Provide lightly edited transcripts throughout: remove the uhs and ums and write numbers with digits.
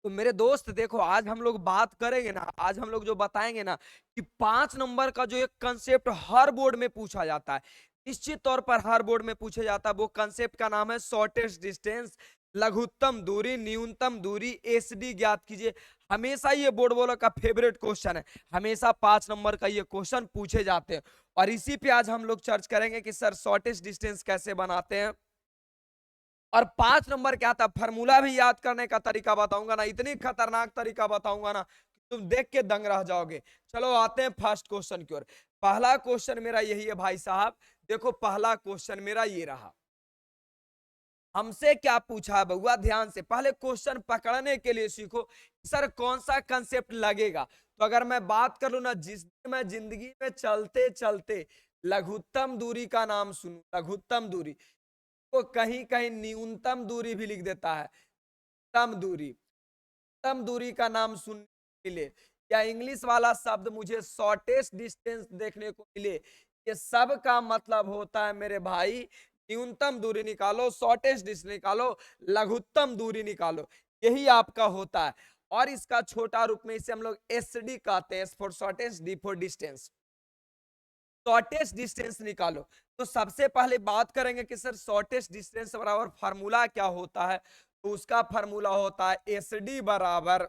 तो मेरे दोस्त देखो, आज हम लोग बात करेंगे ना, आज हम लोग जो बताएंगे ना कि 5 नंबर का जो एक कंसेप्ट हर बोर्ड में पूछा जाता है, निश्चित तौर पर हर बोर्ड में पूछा जाता है, वो कंसेप्ट का नाम है शॉर्टेस्ट डिस्टेंस, लघुत्तम दूरी, न्यूनतम दूरी, एसडी ज्ञात कीजिए। हमेशा ये बोर्ड वालों का फेवरेट क्वेश्चन है, हमेशा 5 नंबर का ये क्वेश्चन पूछे जाते हैं। और इसी पे आज हम लोग चर्च करेंगे कि सर शॉर्टेस्ट डिस्टेंस कैसे बनाते हैं, और 5 नंबर क्या था, फार्मूला भी याद करने का तरीका बताऊंगा ना, इतनी खतरनाक तरीका बताऊंगा ना कि तुम देख के दंग रह जाओगे। चलो आते हैं फर्स्ट क्वेश्चन की ओर। पहला क्वेश्चन मेरा यही है भाई साहब, देखो पहला क्वेश्चन मेरा ये रहा। हमसे क्या पूछा है बउआ, ध्यान से पहले क्वेश्चन पकड़ने के लिए सीखो सर कौन सा कंसेप्ट लगेगा। तो अगर मैं बात कर लू ना, जिस दिन मैं जिंदगी में चलते चलते लघुत्तम दूरी का नाम सुनूं, लघुत्तम दूरी, तो कहीं कहीं न्यूनतम दूरी भी लिख देता है, तम दूरी, तम दूरी का नाम सुनने मिले, या इंग्लिश वाला शब्द मुझे शॉर्टेस्ट डिस्टेंस देखने को मिले, ये सब का मतलब होता है मेरे भाई न्यूनतम दूरी निकालो, शॉर्टेस्ट डिस्टेंस निकालो, लघुत्तम दूरी निकालो, यही आपका होता है। और इसका छोटा रूप में इसे हम लोग एसडी कहते हैं, S for shortest, D for distance. Shortest distance निकालो। तो सबसे पहले बात करेंगे कि सर शॉर्टेस्ट डिस्टेंस बराबर फार्मूला क्या होता है। तो उसका फार्मूला होता है एस डी बराबर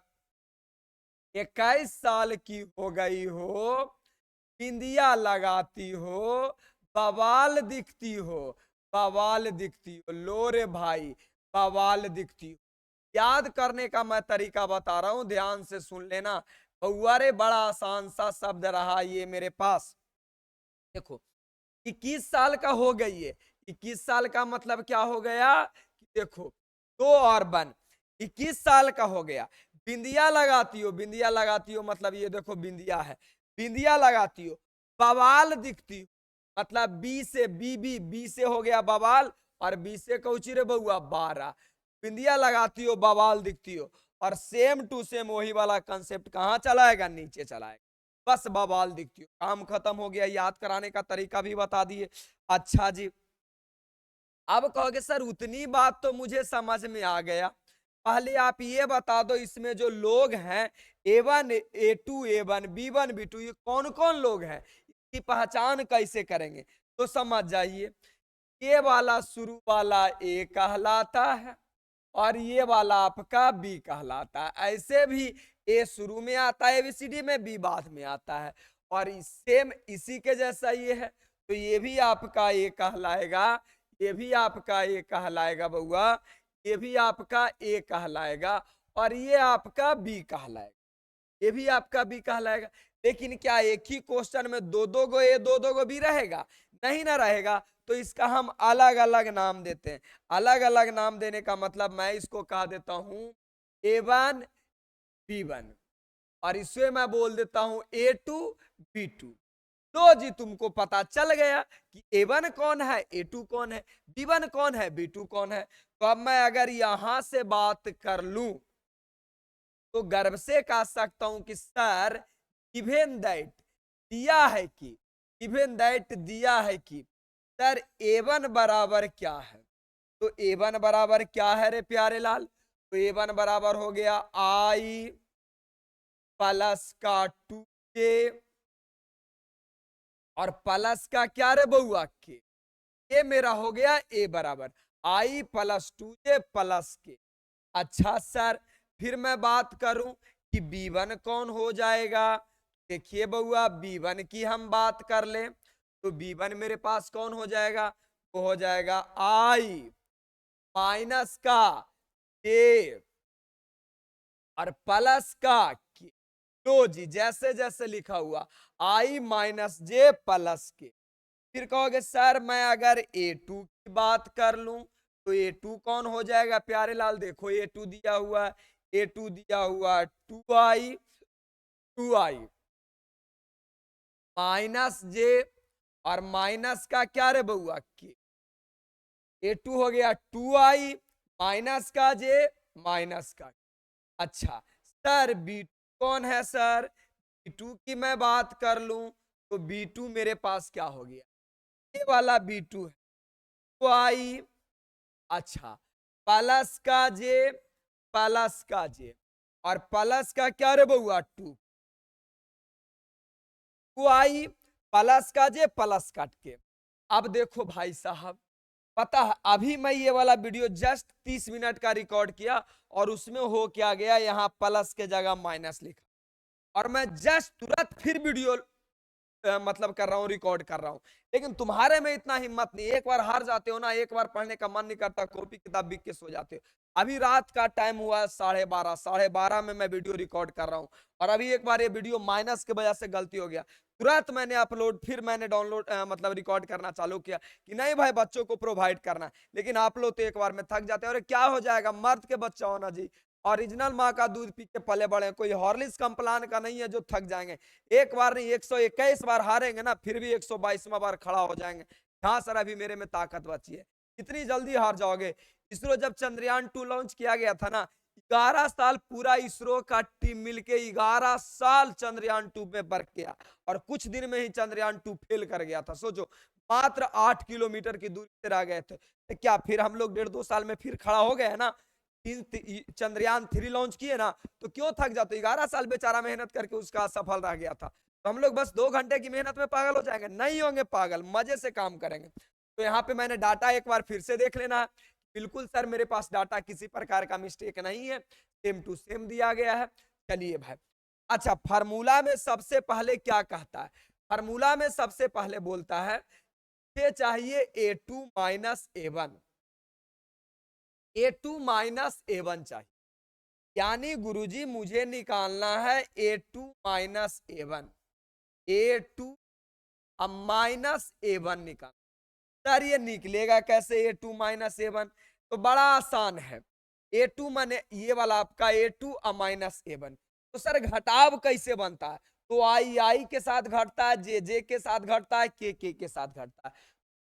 21 साल की हो गई हो, बिंदिया लगाती हो, बवाल दिखती हो, बवाल दिखती हो, लो रे भाई, बवाल दिखती हो। याद करने का मैं तरीका बता रहा हूं, ध्यान से सुन लेना। बउआ रे, बड़ा आसान सा शब्द रहा ये मेरे पास। देखो 21 साल का हो गई है, 21 साल का मतलब क्या हो गया कि देखो 2 और 1, 21 साल का हो गया। बिंदिया लगाती हो, बिंदिया लगाती हो मतलब ये देखो बिंदिया है, बिंदिया लगाती हो, बवाल दिखती हो मतलब बी से बी, बी से हो गया बवाल, और बी से कौची रे बउआ 12। बिंदिया लगाती हो, बवाल दिखती हो, और सेम टू सेम वही वाला कंसेप्ट कहाँ चलाएगा, नीचे चलाएगा, बस बवाल दिखती हो, काम खत्म हो गया। याद कराने का तरीका भी बता दिए। अच्छा जी, अब कहोगे सर उतनी बात तो मुझे समझ में आ गया, पहले आप ये बता दो इसमें जो लोग हैं A1 A2 A1 B1 B2, ये कौन कौन लोग हैं, इसकी पहचान कैसे करेंगे। तो समझ जाइए, ये वाला शुरू वाला ए कहलाता है, और ये वाला आपका बी कहलाता है। ऐसे भी ए शुरू में आता है एबीसीडी में, बी बाद में आता है, और सेम इसी के जैसा ये है, तो ये भी आपका ए कहलाएगा, ये भी आपका ए कहलाएगा बउआ, ये भी आपका ए कहलाएगा, और ये आपका बी कहलाएगा, ये भी आपका बी कहलाएगा। लेकिन क्या एक ही क्वेश्चन में दो दो गो ए दो दो गो बी रहेगा, नहीं ना रहेगा। तो इसका हम अलग अलग नाम देते हैं। अलग अलग नाम देने का मतलब मैं इसको कह देता हूं A1 B1, और इसमें मैं बोल देता हूं A2 B2। तो जी तुमको पता चल गया कि A1 कौन है, A2 कौन है, B1 कौन है, B2 कौन है। तो अब मैं अगर यहां से बात कर लूं तो गर्व से कह सकता हूं कि सर गिवन दैट दिया है कि, गिवन दैट दिया है कि सर A1 बराबर क्या है। तो A1 बराबर क्या है रे प्यारे लाल, तो A1 बराबर हो गया I प्लस का 2K, और प्लस का क्या रे बउआ के, ये मेरा हो गया A बराबर I प्लस 2J प्लस के। अच्छा सर, फिर मैं बात करूं कि B1 कौन हो जाएगा। देखिए बउआ, B1 की हम बात कर ले तो B1 मेरे पास कौन हो जाएगा, वो हो जाएगा I माइनस का K और प्लस का K। तो जी जैसे जैसे लिखा हुआ I माइनस जे प्लस के। फिर कहोगे सर मैं अगर A2 की बात कर लूं तो A2 कौन हो जाएगा प्यारे लाल, देखो A2 दिया हुआ है, A2 दिया हुआ 2I माइनस जे, और माइनस का क्या रे बउआ के, A2 हो गया 2I माइनस का जे माइनस का। अच्छा सर B2 कौन है सर, B2 की मैं बात कर लूं तो B2 मेरे पास क्या हो गया, ये वाला B2 है, तो आई, अच्छा प्लस का जे प्लस का जे, और प्लस का क्या रे बउआ 2 आई प्लस का जे प्लस काट के। अब देखो भाई साहब, पता है अभी मैं ये वाला वीडियो जस्ट 30 मिनट का रिकॉर्ड किया और उसमें हो क्या गया, यहाँ प्लस के जगह माइनस लिखा, और मैं जस्ट तुरंत फिर वीडियो मतलब कर रहा हूँ, रिकॉर्ड कर रहा हूँ। लेकिन तुम्हारे में इतना हिम्मत नहीं, एक बार हार जाते हो ना, एक बार पढ़ने का मन नहीं करता, कॉपी किताब बिक के सो जाते हो। अभी रात का टाइम हुआ 12:30, 12:30 में मैं वीडियो रिकॉर्ड कर रहा हूँ, और अभी एक बार ये वीडियो माइनस की वजह से गलती हो गया, तुरंत मैंने अपलोड, फिर मैंने डाउनलोड मतलब रिकॉर्ड करना चालू किया कि नहीं भाई बच्चों को प्रोवाइड करना। लेकिन आप लोग तो एक बार में थक जाते हैं, और क्या हो जाएगा, मर्द के बच्चा होना जी, ओरिजिनल माँ का दूध पी के पले बड़े, कोई हॉर्लिक्स कंप्लान का नहीं है जो थक जाएंगे। एक बार नहीं 121 बार हारेंगे ना, फिर भी 122वां बार खड़ा हो जाएंगे। हाँ सर, अभी मेरे में ताकत बची है। इतनी जल्दी हार जाओगे? इसरो जब चंद्रयान 2 लॉन्च किया गया था ना, 11 साल पूरा इसरो का टीम मिलके 11 साल चंद्रयान 2 में वर्क किया, और कुछ दिन में ही चंद्रयान 2 फेल कर गया था। सोचो, मात्र 8 किलोमीटर की दूरी से रह गए थे। तो क्या फिर हम लोग 1.5-2 साल में फिर खड़ा हो गए ना? चंद्रयान 3 लॉन्च किए ना, तो क्यों थक जाते? 11 साल बेचारा मेहनत करके उसका सफल रह गया था। तो हम लोग बस 2 घंटे की मेहनत में पागल हो जाएंगे? नहीं होंगे पागल, मजे से काम करेंगे। तो यहाँ पे मैंने डाटा एक बार फिर से देख लेना है। बिल्कुल सर, मेरे पास डाटा किसी प्रकार का मिस्टेक नहीं है, सेम टू सेम दिया गया है। चलिए भाई, अच्छा फार्मूला में सबसे पहले क्या कहता है? फार्मूला में सबसे पहले बोलता है ये चाहिए A2 minus A1, A2 minus A1 चाहिए। यानी गुरुजी मुझे निकालना है A2 माइनस A1, A2 अब माइनस A1 निकाल। सर ये निकलेगा कैसे A2 माइनस A1? तो बड़ा आसान है। A2 माने ये वाला आपका A2 माइनस A1। तो सर घटाव कैसे बनता है? तो आई के साथ घटता है, जे के साथ घटता है, के साथ घटता है।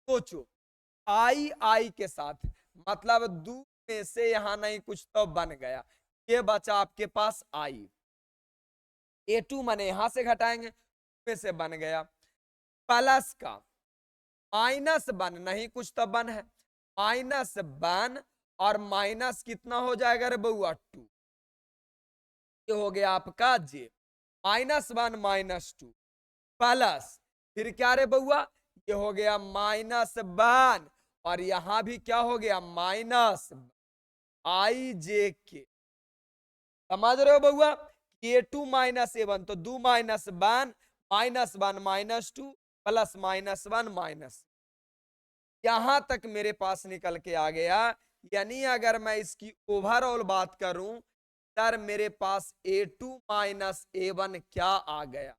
सोचो, आई के साथ, मतलब 2 में से यहां नहीं कुछ तो बन गया, ये बचा आपके पास आई। A2 माने यहां से घटाएंगे, में से बन गया, प्लस का माइनस 1 नहीं कुछ तो 1 है, माइनस 1 और माइनस कितना हो जाएगा रे बउआ 2, ये हो गया आपका जे। -1 -2 प्लस फिर क्या रे बउआ, ये हो गया -1, और यहां भी क्या हो गया माइनस आई जे के। समझ रहे हो बउआ? A2 माइनस A1, तो 2 माइनस 1 माइनस 2 प्लस -1 माइनस, यहां तक मेरे पास निकल के आ गया। यानी अगर मैं इसकी ओवरऑल बात करूं, सर मेरे पास A2 माइनस A1 क्या आ गया?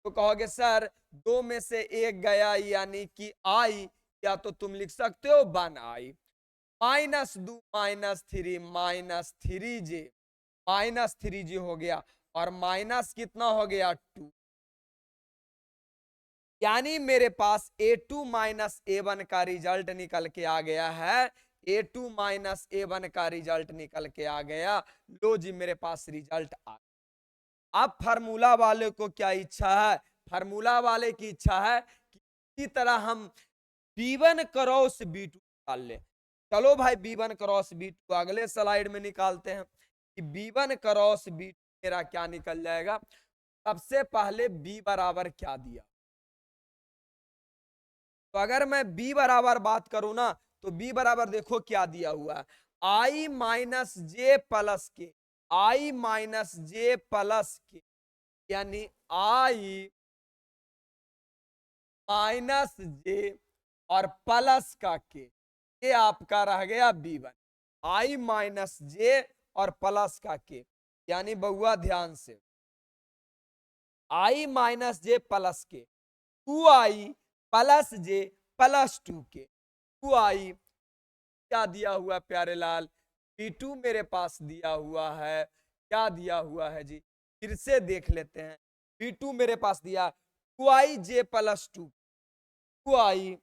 तो कहोगे सर 2 में से 1 गया, यानी कि आई, या तो तुम लिख सकते हो 1 आई, -2 -3 जे, -3 जे हो गया, और माइनस कितना हो गया 2। यानी मेरे पास A2 माइनस A1 का रिजल्ट निकल के आ गया है। A2 माइनस A1 का रिजल्ट निकल के आ गया। लो जी, मेरे पास रिजल्ट आ गया। अब फार्मूला वाले को क्या इच्छा है? फार्मूला वाले की इच्छा है कि इसी तरह हम B1 क्रॉस B2 निकाल ले। चलो भाई, B1 क्रॉस B2 अगले स्लाइड में निकालते हैं कि B1 क्रॉस B2 मेरा क्या निकल जाएगा। सबसे पहले B बराबर क्या दिया? तो अगर मैं B बराबर बात करूं ना, तो B बराबर देखो क्या दिया हुआ है, आई माइनस जे प्लस के, आई माइनस जे प्लस के, यानी आई माइनस जे और प्लस का के, ये आपका रह गया B1। आई माइनस जे और प्लस का के, यानी बउआ ध्यान से, आई माइनस जे प्लस के, 2i प्लस जे प्लस 2 के, 2i क्या दिया हुआ प्यारे लाल? B2 मेरे पास दिया हुआ है। क्या दिया हुआ है जी? फिर से देख लेते हैं। B2 मेरे पास दिया 2i जे प्लस 2, 2i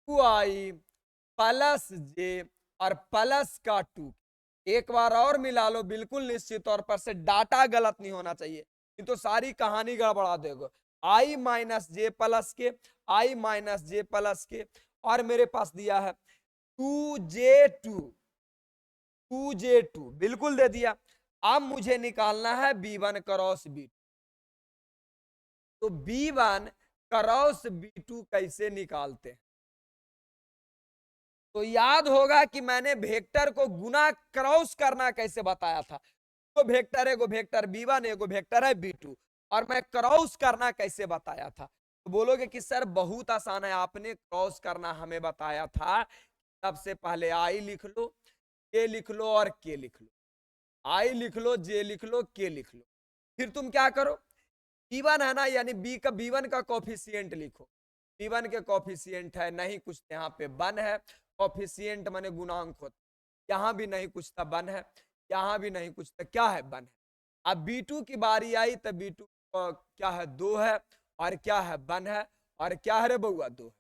2i प्लस जे और प्लस का 2। एक बार और मिला लो, बिल्कुल निश्चित तौर पर से डाटा गलत नहीं होना चाहिए, नहीं तो सारी कहानी गड़बड़ा देगा। आई माइनस जे प्लस के, आई माइनस जे प्लस के, और मेरे पास दिया है 2j2, 2J2 बिल्कुल दे दिया। अब मुझे निकालना है B1 क्रॉस B2। तो B1 क्रॉस B2 कैसे निकालते हैं? तो याद होगा कि मैंने वेक्टर को गुना क्रॉस करना कैसे बताया था। तो वेक्टर एगो वेक्टर B1 एगो वेक्टर है B2 और मैं क्रॉस करना कैसे बताया था। तो बोलोगे कि सर बहुत आसान है, आपने क्रॉस करना हमें बताया था। सबसे पहले आई लिख लो, के लिख लो और के लिख लो। आई लिख लो, जे लिख लो, के लिख लो। फिर तुम क्या करो, B1 है ना, यानी बी का B1 का कॉफिशिएंट लिखो। B1 के कॉफिशिएंट है नहीं कुछ, यहाँ पे 1 है। कॉफिशिएंट माने गुणांक होता, यहाँ भी नहीं कुछ था 1 है, यहाँ भी नहीं कुछ था, क्या है 1 है। अब B2 की बारी आई तो B2 क्या है 2 है, और क्या है 1 है, और क्या है रे बउआ 2 है।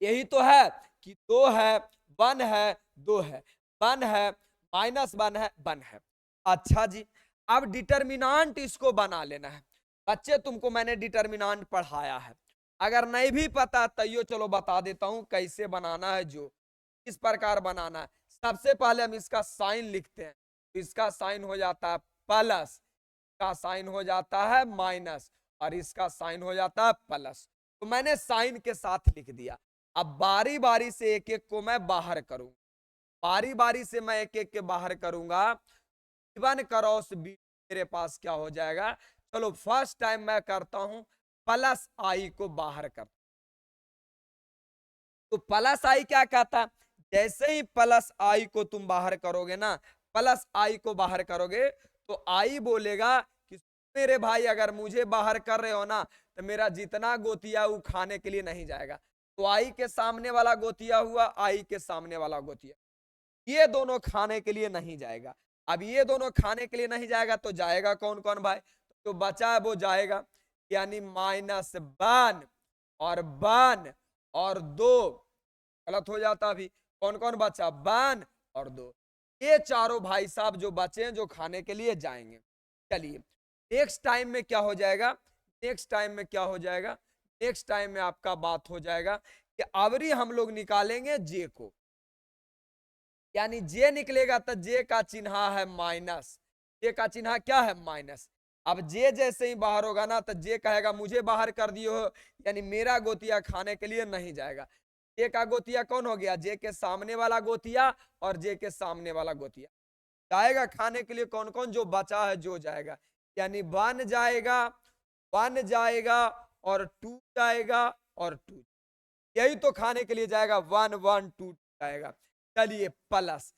यही तो है कि 2 है 1 है 2 है, 1 है -1 है 1 है। अच्छा जी, अब डिटर्मिनांट इसको बना लेना है। बच्चे तुमको मैंने डिटर्मिनांट पढ़ाया है, अगर नहीं भी पता तैयो चलो बता देता हूं कैसे बनाना है। जो इस प्रकार बनाना है, सबसे पहले हम इसका साइन लिखते हैं। तो इसका साइन हो जाता है प्लस, का साइन हो जाता है माइनस, और इसका साइन हो जाता है प्लस। तो मैंने साइन के साथ लिख दिया। अब बारी बारी से एक एक को मैं बाहर करूंगा, बारी बारी से मैं एक एक के बाहर करूंगा। B1 क्रॉस B मेरे पास क्या हो जाएगा, चलो फर्स्ट टाइम मैं करता हूं, प्लस आई को बाहर कर। तो प्लस आई क्या कहता है, जैसे ही प्लस आई को तुम बाहर करोगे ना, प्लस आई को बाहर करोगे तो आई बोलेगा कि मेरे भाई अगर मुझे बाहर कर रहे हो ना तो मेरा जितना गोतिया वो खाने के लिए नहीं जाएगा। तो आई के सामने वाला गोतिया हुआ, आई के सामने वाला गोतिया, ये दोनों खाने के लिए नहीं जाएगा। अब ये दोनों खाने के लिए नहीं जाएगा तो जाएगा कौन कौन भाई, तो बचा है वो जाएगा, यानी -1 और 1 और 2 गलत हो जाता। अभी कौन कौन बचा, 1 और 2, ये चारों भाई साहब जो बचे हैं जो खाने के लिए जाएंगे। चलिए नेक्स्ट टाइम में क्या हो जाएगा, नेक्स्ट टाइम में क्या हो जाएगा, नेक्स्ट टाइम में आपका बात हो जाएगा कि अवरी हम लोग निकालेंगे जे को, यानी जे निकलेगा तो जे का चिन्ह है माइनस, जे का चिन्ह क्या है माइनस। अब जे जैसे ही बाहर होगा ना तो जे कहेगा मुझे बाहर कर दियो हो, यानी मेरा गोतिया खाने के लिए नहीं जाएगा। जे का गोतिया कौन हो गया, जे के सामने वाला गोतिया और जे के सामने वाला गोतिया जाएगा खाने के लिए। कौन कौन जो बचा है जो जाएगा, यानी 1 जाएगा, 1 जाएगा और 2 जाएगा और 2, यही तो खाने के लिए जाएगा, 1 1 2 जाएगा। चलिए प्लस,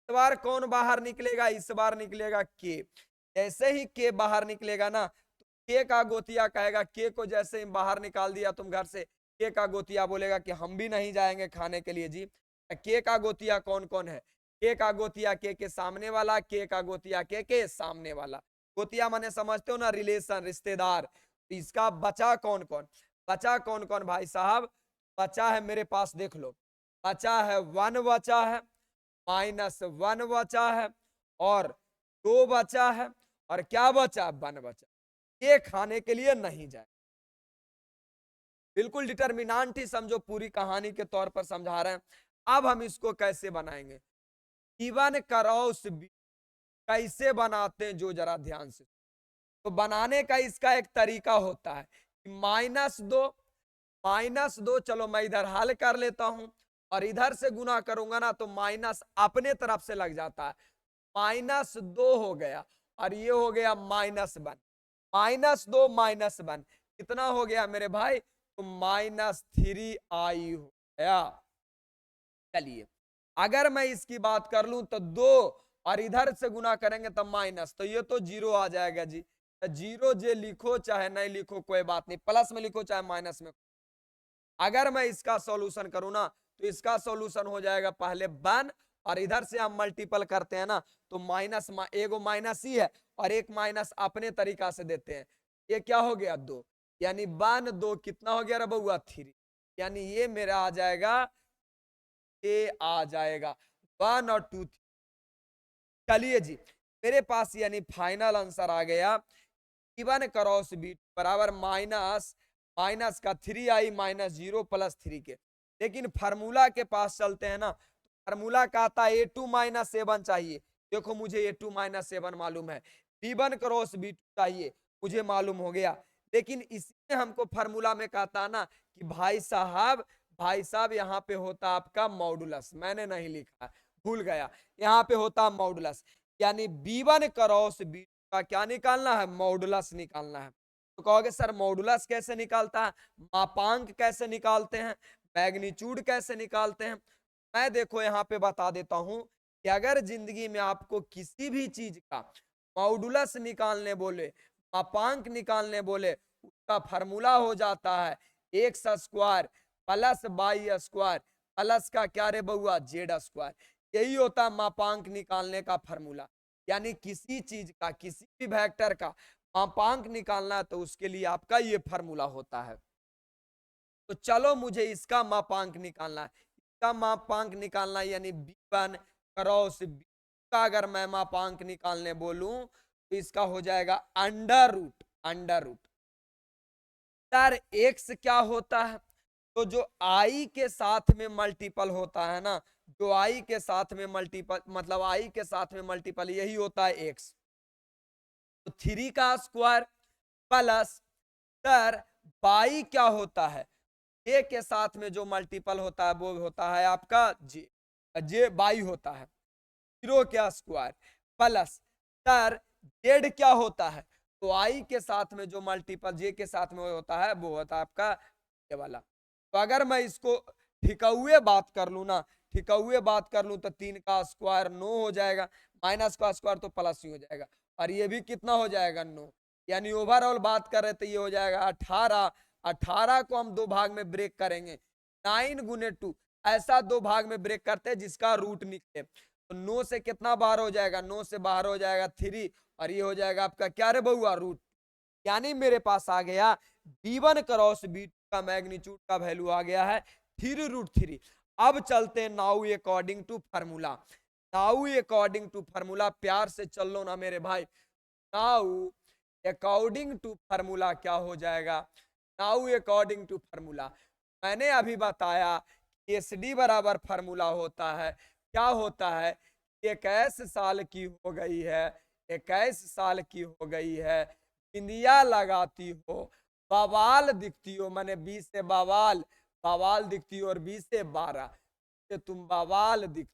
इस बार कौन बाहर निकलेगा, इस बार निकलेगा के। जैसे ही के बाहर निकलेगा ना तो के का गोतिया कहेगा, के को जैसे ही बाहर निकाल दिया तुम घर से, के का गोतिया बोलेगा कि हम भी नहीं जाएंगे खाने के लिए जी। के का गोतिया कौन कौन है, के का गोतिया के सामने वाला, के का गोतिया के सामने वाला। गोतिया माने समझते हो ना, रिलेशन, रिश्तेदार। इसका बचा कौन कौन, बचा कौन कौन भाई साहब, बचा है मेरे पास देख लो, बचा है 1 बचा है, -1 बचा है, और 2 बचा है, और क्या बचा 1 बचा। ये खाने के लिए नहीं जाए, बिल्कुल डिटर्मिनांट ही समझो, पूरी कहानी के तौर पर समझा रहे हैं। अब हम इसको कैसे बनाएंगे, B1 क्रॉस B कैसे बनाते हैं जो जरा ध्यान से। तो बनाने का इसका एक तरीका होता है, -2 चलो मैं इधर हल कर लेता हूं, और इधर से गुना करूंगा ना तो माइनस अपने तरफ से लग जाता है, -2 हो गया, और ये हो गया -1, -2 -1 कितना हो गया मेरे भाई, तो -3i हो गया। चलिए अगर मैं इसकी बात कर लूं तो 2 और इधर से गुना करेंगे तो माइनस, तो ये तो 0 आ जाएगा जी। 0 जे लिखो चाहे नहीं लिखो कोई बात नहीं, प्लस में लिखो चाहे माइनस में। अगर मैं इसका सॉल्यूशन करूं ना तो इसका सॉल्यूशन हो जाएगा पहले 1, और इधर से हम मल्टीपल करते हैं ना तो माइनस, एगो माइनस ही है और एक माइनस अपने तरीका से देते हैं। ये क्या हो गया 2, यानी 1 2 कितना हो गया रे बउआ 3, यानी ये मेरा आ जाएगा, ये आ जाएगा 1 और 2। चलिए जी मेरे पास यानी फाइनल आंसर आ गया, B1 क्रॉस B2 बराबर माइनस का 3i -0 + 3 के। लेकिन फार्मूला के पास चलते हैं ना, फार्मूला का था A2 माइनस A1 चाहिए, देखो मुझे A2 माइनस A1 मालूम है, B1 क्रॉस B2 चाहिए, मुझे मालूम हो गया। लेकिन इसमें हमको फार्मूला में कहता ना कि भाई साहब यहाँ पे होता आपका मॉडुलस, मैंने नहीं लिखा, भूल गया, यहाँ पे होता मॉडुलस, यानी B1 क्रॉस B2 का क्या निकालना है, मॉडुलस निकालना है। तो कहोगे सर मॉडुलस कैसे निकालता है, मापांक कैसे निकालते हैं, मैग्नीट्यूड कैसे निकालते हैं। मैं देखो यहाँ पे बता देता हूं कि अगर जिंदगी में आपको किसी भी चीज का मॉडुलस निकालने बोले, मापांक निकालने बोले, उसका फार्मूला हो जाता है x square plus y square plus का क्या रे बउआ, जेड स्क्वायर। यही होता है मापांक निकालने का फार्मूला। यानी किसी चीज का, किसी भी वेक्टर का मापांक निकालना है तो उसके लिए आपका ये फार्मूला होता है। तो चलो मुझे इसका मापांक निकालना है, इसका मापांक निकालना है, यानी B1 क्रॉस B का अगर मैं मापांक निकालने बोलूं तो इसका हो जाएगा अंडर रूट। सर एक्स क्या होता है, तो जो आई के साथ में मल्टीपल होता है ना, जो आई के साथ में मल्टीपल मतलब आई के साथ में मल्टीपल यही होता है एक्स। तो 3 का स्क्वायर प्लस, सर बाई क्या होता है, ए के साथ में जो मल्टीपल होता है वो होता है आपका जे बाई होता है, 0 क्या स्क्वायर प्लस, सर जेड क्या होता है, तो आई के साथ में जो मल्टीपल जे के साथ में होता है वो होता है आपका ये वाला। तो अगर मैं इसको ठिकाउए बात कर लूं ना, ठिकाउए बात कर लूं तो 3 का स्क्वायर 9 हो जाएगा, माइनस का स्क्वायर तो प्लस ही हो जाएगा, और ये भी कितना हो जाएगा 9। यानी ओवरऑल बात कर रहे तो ये हो जाएगा 18। 18 को हम दो भाग में ब्रेक करेंगे, 9 गुने 2, ऐसा दो भाग में ब्रेक करते हैं जिसका रूट निकले। तो 9 से कितना बाहर हो जाएगा, 9 से बाहर हो जाएगा 3, और ये हो जाएगा आपका क्या रे बउआ, रूट। यानी मेरे पास आ गया B1 क्रॉस B2 का मैग्नीट्यूड का वैल्यू आ गया है 3√3। अब चलते हैं now according to formula. Now according to formula, प्यार से चल लो ना मेरे भाई। नाउ अकॉर्डिंग टू फार्मूला क्या हो जाएगा, नाउ अकॉर्डिंग टू फार्मूला मैंने अभी बताया SD बराबर फार्मूला होता है, क्या होता है, 21 साल की हो गई है, 21 साल की हो गई है, बिंदिया लगाती हो, बवाल दिखती हो, मैंने 20 से बवाल दिखती हो, और 20 से 12 से तुम बवाल दिखती।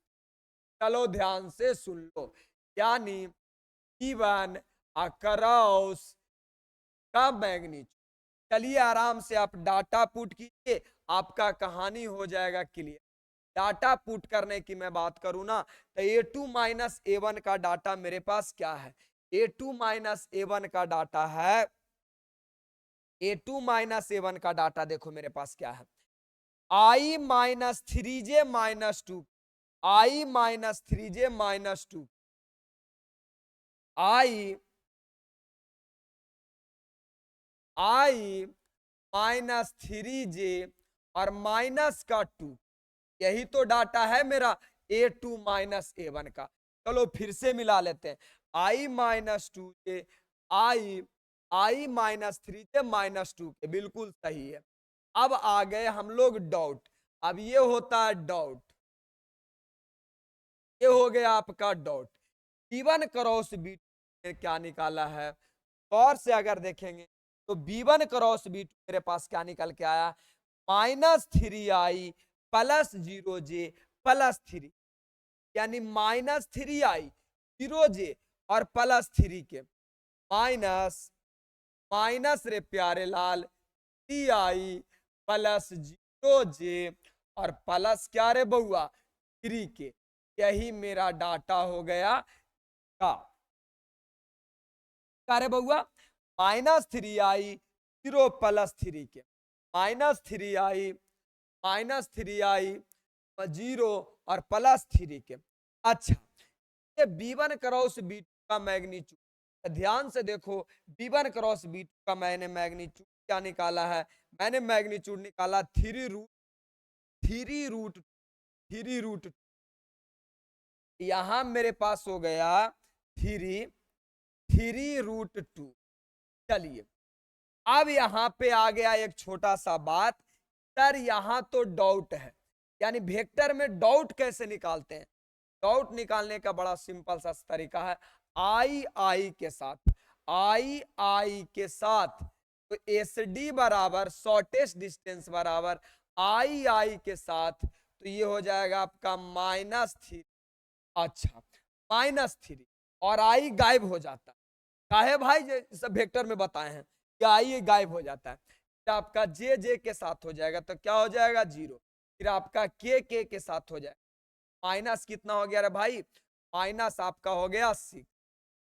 चलो ध्यान से सुन लो, यानी B1 क्रॉस का मैग्नीट्यूड। चलिए आराम से आप डाटा पुट कीजिए, आपका कहानी हो जाएगा क्लियर। डाटा पुट करने की मैं बात करूं ना तो A2 माइनस A1 का डाटा मेरे पास क्या है, A2 माइनस A1 का डाटा है, A2 माइनस A1 का डाटा देखो मेरे पास क्या है, I minus 3J minus 2, I minus 3J minus 2, I minus 3J और माइनस का 2, यही तो डाटा है मेरा A2 माइनस A1 का। चलो फिर से मिला लेते हैं, I minus 2J, I minus 3J minus 2 के, बिल्कुल सही है। अब आ गए हम लोग डॉट, अब ये होता है डॉट, ये हो गया आपका डॉट। B1 क्रॉस B2 ने क्या निकाला है, और से अगर देखेंगे तो B1 क्रॉस B2 मेरे पास क्या निकल के आया, -3i प्लस 0j प्लस 3, यानी -3i 0j और प्लस 3 के माइनस रे प्यारे लाल 3i प्लस 0j और प्लस क्या रे बउआ 3 के। यही मेरा डाटा हो गया का रे बउआ, -3i 0 प्लस 3 के, -3i 0 और प्लस 3 के। अच्छा, ये B1 क्रॉस B2 का मैग्नीट्यूड, ध्यान से देखो, B1 क्रॉस B2 का मैंने मैग्नीट्यूड क्या निकाला है, मैंने मैग्नीट्यूड निकाला 3√2। यहां मेरे पास हो गया 3√2। चलिए अब यहां पे आ गया एक छोटा सा बात, सर यहां तो डाउट है, यानी वेक्टर में डॉट कैसे निकालते हैं? डॉट निकालने का बड़ा सिंपल सा तरीका है, आई के साथ, आई के साथ, तो एस डी बराबर शॉर्टेस्ट डिस्टेंस बराबर आई के साथ, तो ये हो जाएगा आपका -3। अच्छा, -3 और आई गायब हो जाता है, काहे भाई? सब वेक्टर में बताए हैं कि आई गायब हो जाता है, तो आपका जे के साथ हो जाएगा, तो क्या हो जाएगा 0, फिर आपका के साथ हो जाएगा, माइनस कितना हो गया रे भाई? माइनस आपका हो गया 6,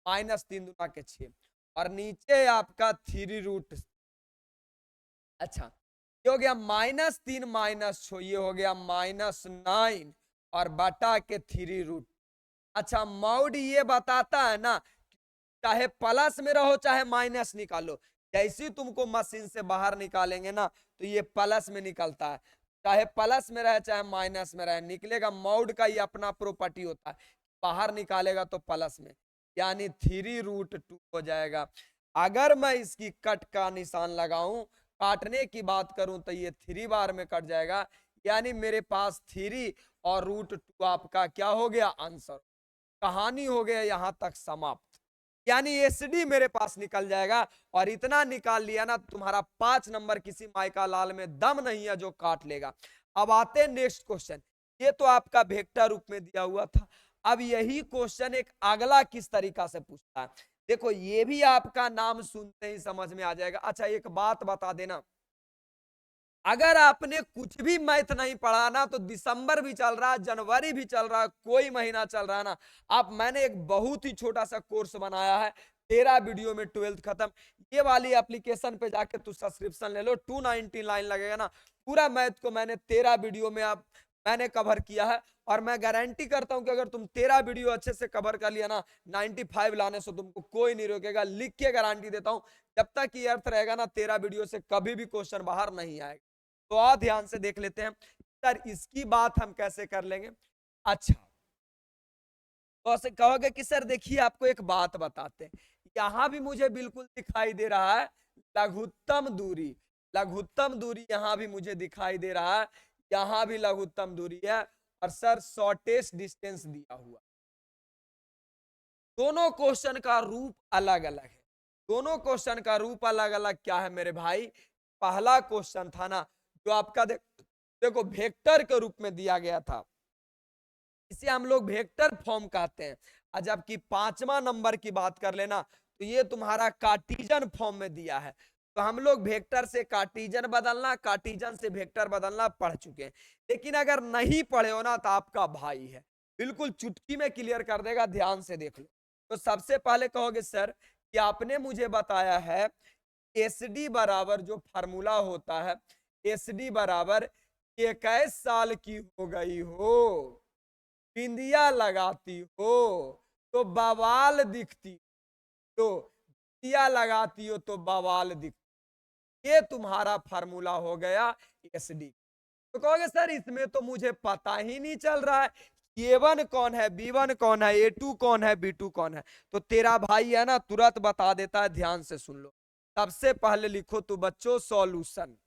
-3 दूना के 6, और नीचे आपका 3√। अच्छा, ये हो गया -3 -6, ये हो गया -9 और बटा के 3√। अच्छा, मॉड ये बताता है ना, चाहे प्लस में रहो चाहे माइनस निकालो, जैसे तुमको मशीन से बाहर निकालेंगे ना तो ये प्लस में निकलता है, चाहे प्लस में रहे चाहे माइनस में रहे निकलेगा। मॉड का ये अपना प्रॉपर्टी होता है, बाहर निकालेगा तो प्लस में, यानी 3√2 हो जाएगा। अगर मैं इसकी कट का निशान लगाऊं, काटने की बात करूं, तो ये 3 बार में कट जाएगा, यानी मेरे पास 3 और √2 आपका क्या हो गया? आंसर। कहानी हो गया यहां तक समाप्त, यानी एसडी मेरे पास निकल जाएगा। और इतना निकाल लिया ना, तुम्हारा 5 नंबर किसी माइका लाल में दम नहीं है जो काट लेगा। अब आते हैं नेक्स्ट क्वेश्चन, ये तो आपका वेक्टर रूप में दिया हुआ था। अब यही क्वेश्चन एक अगला किस तरीका से पूछता है, देखो ये भी आपका नाम सुनते ही समझ में आ जाएगा। अच्छा, एक बात बता देना, अगर आपने कुछ भी मैथ नहीं पढ़ा ना, तो दिसंबर भी चल रहा है, जनवरी भी चल रहा है, कोई महीना चल रहा है ना, आप, मैंने एक बहुत ही छोटा सा कोर्स बनाया है, 13 वीडियो में 12th खत्म। ये वाली एप्लीकेशन पे जाके तू सब्सक्रिप्शन ले लो, 299 लगेगा ना, पूरा मैथ को मैंने 13 वीडियो में आप मैंने कवर किया है। और मैं गारंटी करता हूं कि अगर तुम 13 वीडियो अच्छे से कवर कर लिया ना, 95 लाने से तुमको कोई नहीं रोकेगा, लिख के गारंटी देता हूं। जब तक ये अर्थ रहेगा ना, 13 वीडियो से कभी भी क्वेश्चन बाहर नहीं आएगा। तो आप ध्यान से देख लेते हैं सर, इसकी बात हम कैसे कर लेंगे। अच्छा, तो कहोगे कि सर देखिए आपको एक बात बताते हैं, यहां भी मुझे बिल्कुल दिखाई दे रहा है लघुत्तम दूरी, लघुत्तम दूरी यहां भी मुझे दिखाई दे रहा है, यहां भी लघुत्तम दूरी है, और सर शॉर्टेस्ट डिस्टेंस दिया हुआ। दोनों क्वेश्चन का रूप अलग अलग है, दोनों क्वेश्चन का रूप अलग अलग क्या है मेरे भाई? पहला क्वेश्चन था ना जो आपका देखो वेक्टर के रूप में दिया गया था, इसे हम लोग वेक्टर फॉर्म कहते हैं। और जबकि 5वां नंबर की बात कर लेना, तो ये तुम्हारा कार्टीजन फॉर्म में दिया है। तो हम लोग वेक्टर से कार्टीजन बदलना, कार्टीजन से वेक्टर बदलना पढ़ चुके हैं। लेकिन अगर नहीं पढ़े हो ना, तो आपका भाई है बिल्कुल चुटकी में क्लियर कर देगा, ध्यान से देख लो। तो सबसे पहले कहोगे सर कि आपने मुझे बताया है एस डी बराबर जो फार्मूला होता है, एस डी बराबर 21 साल की हो गई हो, बिंदिया लगाती हो तो बवाल दिखती, तो बिंदिया लगाती हो तो बवाल दिखती, ये तुम्हारा फार्मूला हो गया एस डी। तो कहोगे सर इसमें तो मुझे पता ही नहीं चल रहा है, A1 कौन है, B1 कौन है, A2 कौन है, B2 कौन है। तो तेरा भाई है ना तुरंत बता देता है, ध्यान से सुन लो। सबसे पहले लिखो तो बच्चों सॉल्यूशन,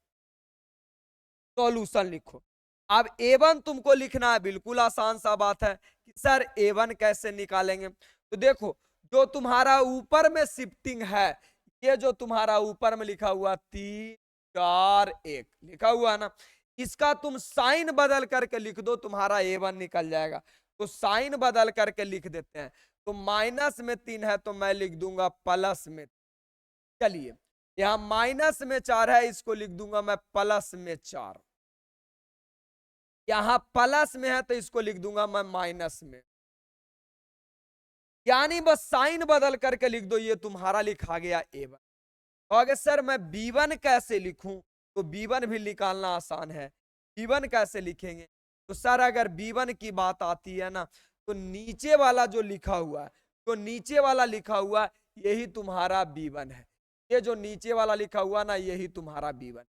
सॉल्यूशन लिखो। अब A1 तुमको लिखना है, बिल्कुल आसान सा बात है कि सर A1 कैसे निकालेंगे। तो देखो जो तुम्हारा ऊपर में शिफ्टिंग है, ये जो तुम्हारा ऊपर में लिखा हुआ 3 4 1 लिखा हुआ है ना, इसका तुम साइन बदल करके लिख दो, तुम्हारा A1 निकल जाएगा। तो साइन बदल करके लिख देते हैं, तो माइनस में 3 है तो मैं लिख दूंगा प्लस में। चलिए, यहां माइनस में 4 है, इसको लिख दूंगा मैं प्लस में 4। यहां प्लस में है तो इसको लिख दूंगा मैं माइनस में, यानी बस साइन बदल करके लिख दो, ये तुम्हारा लिखा गया A1। तो अगर सर मैं B1 कैसे लिखूं, तो B1 भी निकालना आसान है। B1 कैसे लिखेंगे, तो सर अगर B1 की बात आती है ना, तो नीचे वाला जो लिखा हुआ है, तो नीचे वाला लिखा हुआ यही तुम्हारा B1 है। ये जो नीचे वाला लिखा हुआ ना, यही तुम्हारा B1।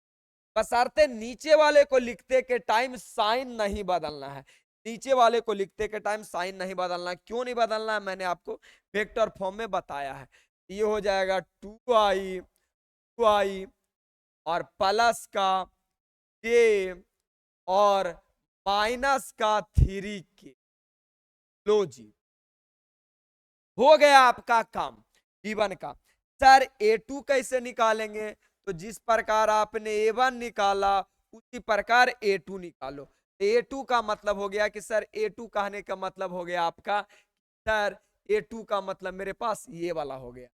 बशर्ते नीचे वाले को लिखते के टाइम साइन नहीं बदलना है, नीचे वाले को लिखते के टाइम साइन नहीं बदलना। क्यों नहीं बदलना है, मैंने आपको वेक्टर फॉर्म में बताया है। ये हो जाएगा 2i और प्लस का j और माइनस का 3k। लो जी, हो गया आपका काम B1 का। सर A2 कैसे निकालेंगे? तो जिस प्रकार आपने A1 निकाला उसी प्रकार A2 निकालो। A2 का मतलब हो गया कि सर A2 कहने का मतलब हो गया आपका, सर A2 का मतलब मेरे पास ये वाला हो गया,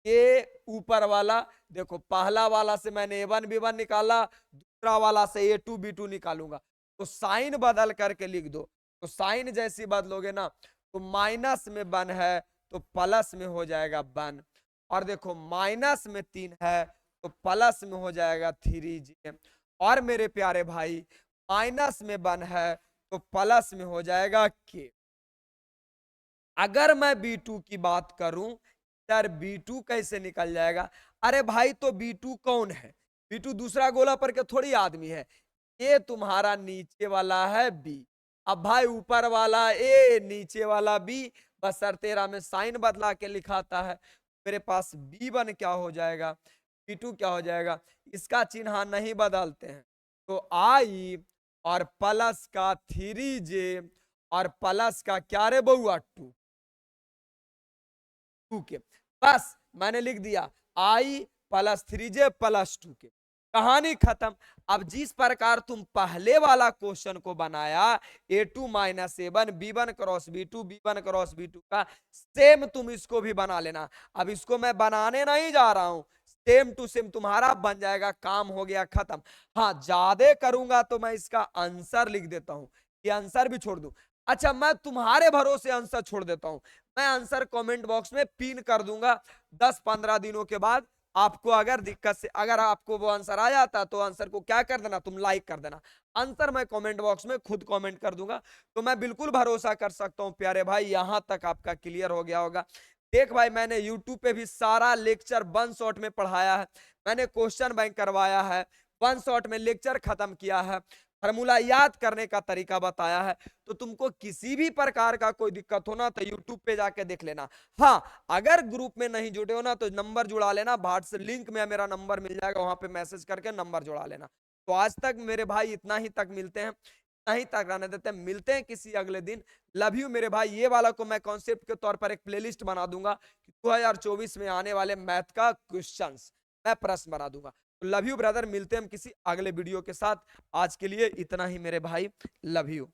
ये ऊपर वाला। देखो पहला वाला से मैंने A1 B1 निकाला, दूसरा वाला से A2 B2 निकालूंगा, तो साइन बदल करके लिख दो। तो साइन जैसी बदलोगे ना, तो माइनस में 1 है तो प्लस में हो जाएगा 1, और देखो माइनस में 3 है तो प्लस में हो जाएगा 3j। और मेरे प्यारे भाई माइनस में 1 है तो प्लस में हो जाएगा k। अगर मैं B2 की बात करूं, सर B2 कैसे निकल जाएगा? अरे भाई तो B2 कौन है? B2 दूसरा गोला पर के थोड़ी आदमी है, ये तुम्हारा नीचे वाला है B। अब भाई ऊपर वाला A, नीचे वाला B, बस सर तेरा में साइन बदला के लिखाता है। मेरे पास B1 क्या हो जाएगा, B2 क्या हो जाएगा? इसका चिन्ह नहीं बदलते हैं, तो I और प्लस का 3j और प्लस का क्या रे बउआ 2k। बस मैंने लिख दिया I plus 3j plus 2k, कहानी खत्म। अब जिस प्रकार तुम पहले वाला क्वेश्चन को बनाया A2 minus A1 B1 cross B2 B1 cross B2 का, सेम तुम इसको भी बना लेना। अब इसको मैं बनाने नहीं जा रहा हूं, सेम टू सेम तुम्हारा बन जाएगा, काम हो गया खत्म। हाँ ज्यादा करूंगा तो मैं इसका आंसर लिख देता हूं, ये आंसर भी छोड़ दूं। अच्छा मैं तुम्हारे भरोसे आंसर छोड़ देता हूं, मैं आंसर कमेंट बॉक्स में पिन कर दूंगा। 10-15 दिनों के बाद आपको अगर दिक्कत से, अगर आपको वो आंसर आ जाता तो आंसर को क्या कर देना, तुम लाइक कर देना। आंसर मैं कमेंट बॉक्स में खुद कमेंट कर दूंगा। तो मैं बिल्कुल भरोसा कर सकता हूं प्यारे भाई, यहां तक आपका क्लियर हो गया होगा। देख भाई मैंने यूट्यूब पे भी सारा लेक्चर 1 शॉट में पढ़ाया है, मैंने क्वेश्चन बैंक करवाया है, 1 शॉट में लेक्चर खत्म किया है, फार्मूला याद करने का तरीका बताया है। तो तुमको किसी भी प्रकार का कोई दिक्कत हो ना तो यूट्यूब पे जाके देख लेना। हाँ अगर ग्रुप में नहीं जुड़े हो ना तो नंबर जुड़ा लेना, व्हाट्सएप लिंक में मेरा नंबर मिल जाएगा, वहां पे मैसेज करके नंबर जुड़ा लेना। तो आज तक मेरे भाई इतना ही तक मिलते हैं, इतना ही तक रहने देते हैं, मिलते हैं किसी अगले दिन। लव यू मेरे भाई। ये वाला को मैं कॉन्सेप्ट के तौर पर एक प्लेलिस्ट बना दूंगा, 2024 में आने वाले मैथ का क्वेश्चंस मैं प्रश्न बना दूंगा। तो लव यू ब्रदर, मिलते हैं हम किसी अगले वीडियो के साथ। आज के लिए इतना ही मेरे भाई, लव यू।